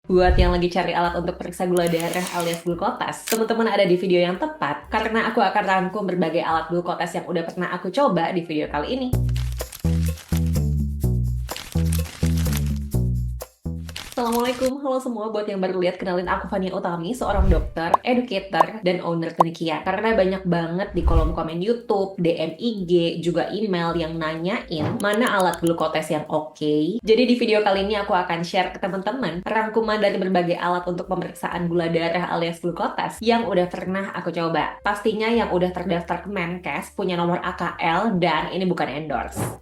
Buat yang lagi cari alat untuk periksa gula darah alias glukotes, teman-teman ada di video yang tepat karena aku akan rangkum berbagai alat glukotes yang udah pernah aku coba di video kali ini. Assalamualaikum, halo semua. Buat yang baru lihat, kenalin aku Fania Utami, seorang dokter, educator, dan owner klinikia. Karena banyak banget di kolom komen YouTube, DM IG, juga email yang nanyain mana alat glukotes yang oke. Jadi di video kali ini aku akan share ke teman-teman rangkuman dari berbagai alat untuk pemeriksaan gula darah alias glukotes yang udah pernah aku coba. Pastinya yang udah terdaftar ke Menkes, punya nomor AKL, dan ini bukan endorse.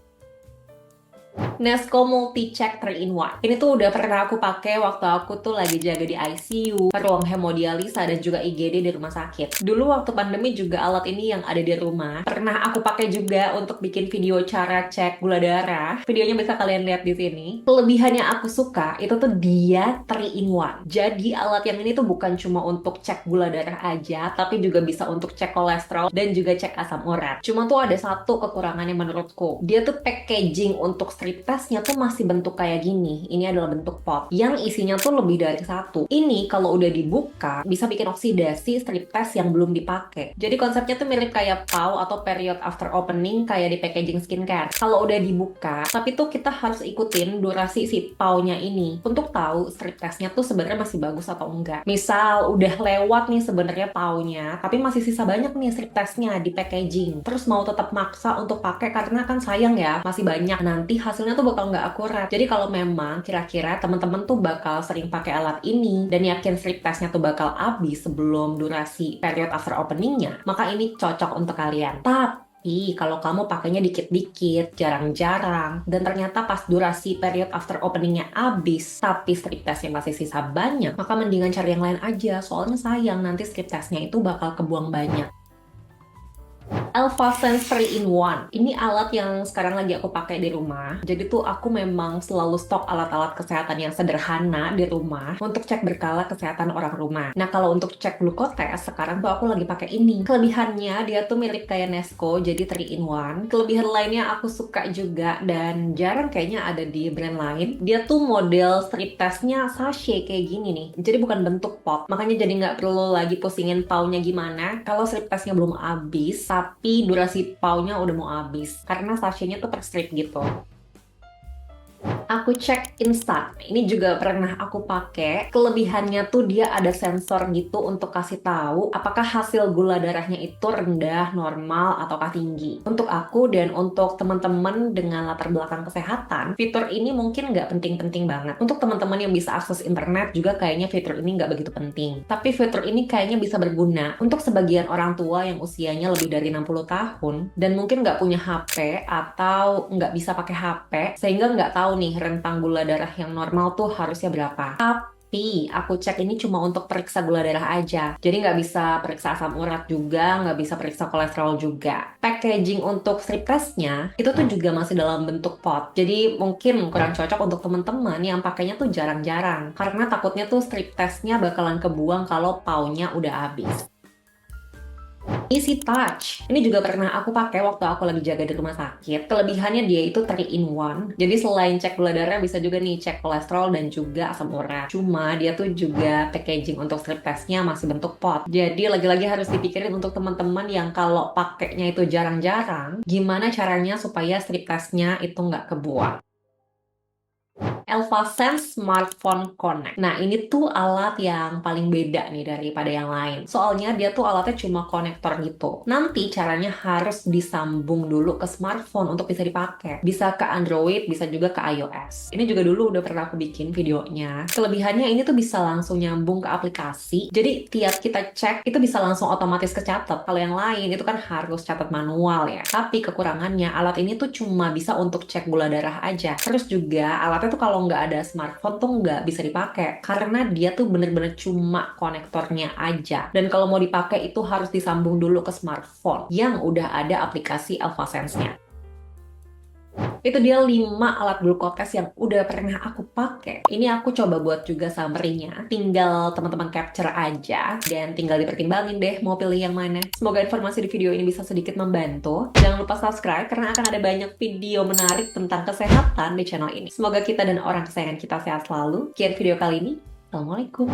Nesco Multi Check 3-in-1. Ini tuh udah pernah aku pakai waktu aku tuh lagi jaga di ICU, ruang hemodialisa, dan juga IGD di rumah sakit. Dulu waktu pandemi juga alat ini yang ada di rumah pernah aku pakai juga untuk bikin video cara cek gula darah. Videonya bisa kalian lihat di sini. Kelebihannya aku suka itu tuh dia 3-in-1. Jadi alat yang ini tuh bukan cuma untuk cek gula darah aja, tapi juga bisa untuk cek kolesterol dan juga cek asam urat. Cuma tuh ada satu kekurangannya menurutku. Dia tuh packaging untuk strip testnya tuh masih bentuk kayak gini. Ini adalah bentuk pot yang isinya tuh lebih dari satu. Ini kalau udah dibuka bisa bikin oksidasi strip test yang belum dipakai. Jadi konsepnya tuh mirip kayak PAU atau period after opening kayak di packaging skincare. Kalau udah dibuka, tapi tuh kita harus ikutin durasi si PAU-nya ini untuk tahu strip testnya tuh sebenarnya masih bagus atau enggak. Misal udah lewat nih sebenarnya PAU-nya, tapi masih sisa banyak nih strip testnya di packaging. Terus mau tetap maksa untuk pakai karena kan sayang ya, masih banyak. Nanti hasilnya tuh bakal nggak akurat. Jadi kalau memang kira-kira teman-teman tuh bakal sering pakai alat ini dan yakin strip testnya tuh bakal habis sebelum durasi period after openingnya, maka ini cocok untuk kalian. Tapi kalau kamu pakainya dikit-dikit, jarang-jarang, dan ternyata pas durasi period after openingnya habis, tapi strip testnya masih sisa banyak, maka mendingan cari yang lain aja. Soalnya sayang nanti strip testnya itu bakal kebuang banyak. ElfaSense 3-in-1. Ini alat yang sekarang lagi aku pakai di rumah. Jadi tuh aku memang selalu stok alat-alat kesehatan yang sederhana di rumah untuk cek berkala kesehatan orang rumah. Nah, kalau untuk cek glukotes, sekarang tuh aku lagi pakai ini. Kelebihannya dia tuh mirip kayak Nesco, jadi 3-in-1. Kelebihan lainnya aku suka juga dan jarang kayaknya ada di brand lain. Dia tuh model strip testnya sachet kayak gini nih. Jadi bukan bentuk pot. Makanya jadi nggak perlu lagi pusingin paunya gimana kalau strip testnya belum habis, tapi durasi paunya udah mau habis karena sachetnya tuh per strip gitu. Aku cek instan. Ini juga pernah aku pakai. Kelebihannya tuh dia ada sensor gitu untuk kasih tahu apakah hasil gula darahnya itu rendah, normal, ataukah tinggi. Untuk aku dan untuk teman-teman dengan latar belakang kesehatan, fitur ini mungkin nggak penting-penting banget. Untuk teman-teman yang bisa akses internet juga kayaknya fitur ini nggak begitu penting. Tapi fitur ini kayaknya bisa berguna untuk sebagian orang tua yang usianya lebih dari 60 tahun dan mungkin nggak punya HP atau nggak bisa pakai HP sehingga nggak tahu nih rentang gula darah yang normal tuh harusnya berapa. Tapi aku cek ini cuma untuk periksa gula darah aja. Jadi nggak bisa periksa asam urat juga, nggak bisa periksa kolesterol juga. Packaging untuk strip testnya itu tuh juga masih dalam bentuk pot. Jadi mungkin kurang cocok untuk teman-teman yang pakainya tuh jarang-jarang. Karena takutnya tuh strip testnya bakalan kebuang kalau paunya udah habis. Easy Touch. Ini juga pernah aku pakai waktu aku lagi jaga di rumah sakit. Kelebihannya dia itu 3-in-1. Jadi selain cek gula darah bisa juga nih cek kolesterol dan juga asam urat. Cuma dia tuh juga packaging untuk strip testnya masih bentuk pot. Jadi lagi-lagi harus dipikirin untuk teman-teman yang kalau pakainya itu jarang-jarang, gimana caranya supaya strip testnya itu nggak kebuang. ElfaSense Smartphone Connect. Nah, ini tuh alat yang paling beda nih daripada yang lain. Soalnya dia tuh alatnya cuma konektor gitu. Nanti caranya harus disambung dulu ke smartphone untuk bisa dipakai. Bisa ke Android, bisa juga ke iOS. Ini juga dulu udah pernah aku bikin videonya. Kelebihannya ini tuh bisa langsung nyambung ke aplikasi. Jadi tiap kita cek itu bisa langsung otomatis kecatat. Kalau yang lain itu kan harus catat manual ya. Tapi kekurangannya alat ini tuh cuma bisa untuk cek gula darah aja. Terus juga alatnya tuh kalau nggak ada smartphone tuh nggak bisa dipakai karena dia tuh bener-bener cuma konektornya aja. Dan kalau mau dipakai itu harus disambung dulu ke smartphone yang udah ada aplikasi ElfaSense-nya. Itu dia 5 alat glukotes yang udah pernah aku pakai. Ini aku coba buat juga summary-nya. Tinggal teman-teman capture aja dan tinggal dipertimbangin deh mau pilih yang mana. Semoga informasi di video ini bisa sedikit membantu. Jangan lupa subscribe karena akan ada banyak video menarik tentang kesehatan di channel ini. Semoga kita dan orang kesayangan kita sehat selalu. Sekian video kali ini. Assalamualaikum.